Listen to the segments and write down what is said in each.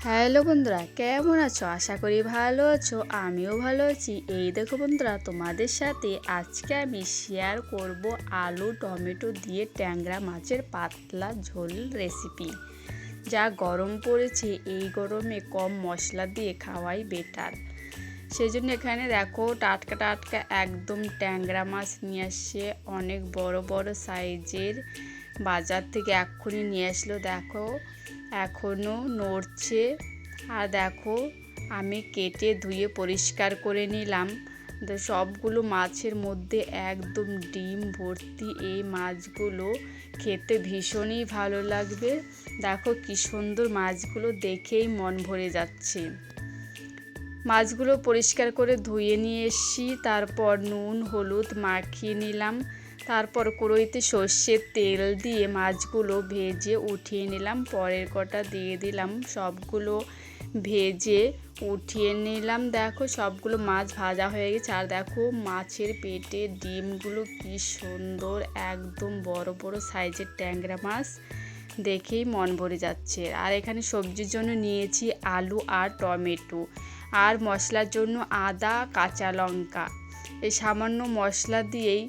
Hello বন্ধুরা, কেমন আছো? আশা করি ভালো আছো। আমিও ভালো আছি। এই দেখো বন্ধুরা, তোমাদের সাথে আজকে আমি শেয়ার করব আলু টমেটো দিয়ে ট্যাংরা মাছের পাতলা ঝোল রেসিপি। যা গরম পড়েছে, এই গরমে কম মশলা দিয়ে খাওয়াই বেটার। সেই জন্য এখানে দেখো টাটকা টাটকা একদম ট্যাংরা মাছ নিয়ে আসছে, অনেক বড় বড় সাইজের। বাজার থেকে এক্ষুনি নিয়ে আসলো। দেখো এখনও নড়ছে। আর দেখো আমি কেটে ধুয়ে পরিষ্কার করে নিলাম। সবগুলো মাছের মধ্যে একদম ডিম ভর্তি। এই মাছগুলো খেতে ভীষণই ভালো লাগবে। দেখো কি সুন্দর, মাছগুলো দেখেই মন ভরে যাচ্ছে। মাছগুলো পরিষ্কার করে ধুয়ে নিয়ে এসেছি। তারপর নুন হলুদ মাখিয়ে নিলাম। তারপর কড়াইতে সর্ষের তেল দিয়ে মাছগুলো ভেজে উঠিয়ে নিলাম। পরের কটা দিয়ে দিলাম, সবগুলো ভেজে উঠিয়ে নিলাম। দেখো সবগুলো মাছ ভাজা হয়ে গেছে। আর দেখো মাছের পেটে ডিমগুলো কি সুন্দর, একদম বড় বড় সাইজের ট্যাংরা মাছ, দেখেই মন ভরে যাচ্ছে। আর এখানে সবজির জন্য নিয়েছি আলু আর টমেটো, আর মশলার জন্য আদা কাঁচা লঙ্কা। এই সামান্য মশলা দিয়েই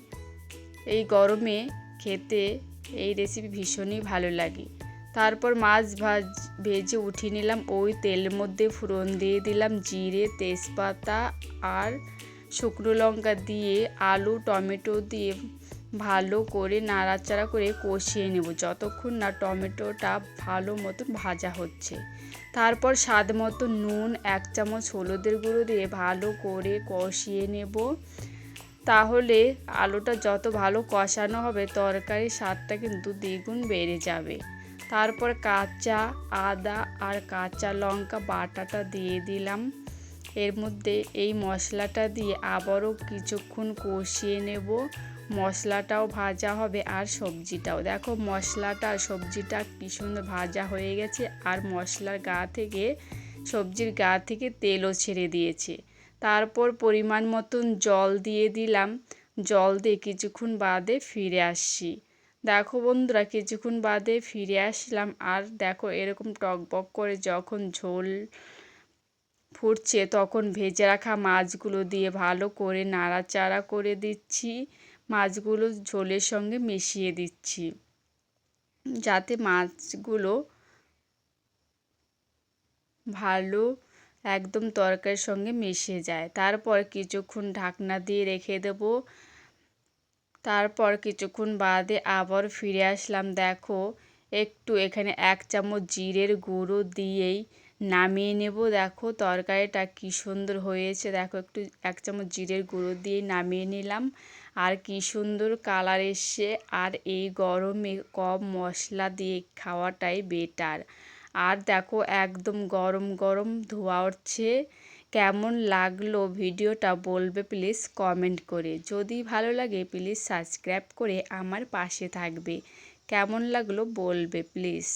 এই গরমে খেতে এই রেসিপি ভীষণই ভালো লাগে। তারপর মাছ ভেজে উঠিয়ে নিলাম। ওই তেলের মধ্যে ফোড়ন দিয়ে দিলাম জিরে তেজপাতা আর শুকনো লঙ্কা দিয়ে আলু টমেটো দিয়ে ভালো করে নাড়াচাড়া করে কষিয়ে নেব, যতক্ষণ না টমেটোটা ভালো মতন ভাজা হচ্ছে। তারপর স্বাদ মতো নুন, 1 চামচ হলুদের গুঁড়ো দিয়ে ভালো করে কষিয়ে নেব। তাহলে আলুটা যত ভালো কষানো হবে, তরকারির স্বাদটা কিন্তু দ্বিগুণ বেড়ে যাবে। তারপর কাঁচা আদা আর কাঁচা লঙ্কা বাটাটা দিয়ে দিলাম এর মধ্যে। এই মশলাটা দিয়ে আবারও কিছুক্ষণ কষিয়ে নেব। মশলাটাও ভাজা হবে আর সবজিটাও। দেখো মশলাটা আর সবজিটা কি সুন্দর ভাজা হয়ে গেছে, আর মশলার গা থেকে, সবজির গা থেকে তেলও ছেড়ে দিয়েছে। তারপর পরিমাণ মতন জল দিয়ে দিলাম। জল দিয়ে কিছুক্ষণ বাদে ফিরে আসছি। দেখো বন্ধুরা, কিছুক্ষণ বাদে ফিরে আসলাম। আর দেখো এরকম টকবক করে যখন ঝোল ফুটছে, তখন ভেজে রাখা মাছগুলো দিয়ে ভালো করে নাড়াচাড়া করে দিচ্ছি। মাছগুলো ঝোলের সঙ্গে মিশিয়ে দিচ্ছি, যাতে মাছগুলো ভালো একদম তরকারির সঙ্গে মিশে যায়। তারপর কিছুক্ষণ ঢাকনা দিয়ে রেখে দেব। তারপর কিছুক্ষণ বাদে আবার ফিরে আসলাম। দেখো একটু এখানে 1 চামচ জিরের গুঁড়ো দিয়েই নামিয়ে নেব। দেখো তরকারিটা কি সুন্দর হয়েছে। দেখো একটু 1 চামচ জিরের গুঁড়ো দিয়ে নামিয়ে নিলাম। আর কি সুন্দর কালার এসছে। আর এই গরমে কম মশলা দিয়ে খাওয়াটাই বেটার। আর দেখো একদম গরম গরম ধোঁয়া উঠছে। কেমন লাগলো ভিডিওটা বলবে প্লিজ কমেন্ট করে। যদি ভালো লাগে প্লিজ সাবস্ক্রাইব করে আমার পাশে থাকবে। কেমন লাগলো বলবে প্লিজ।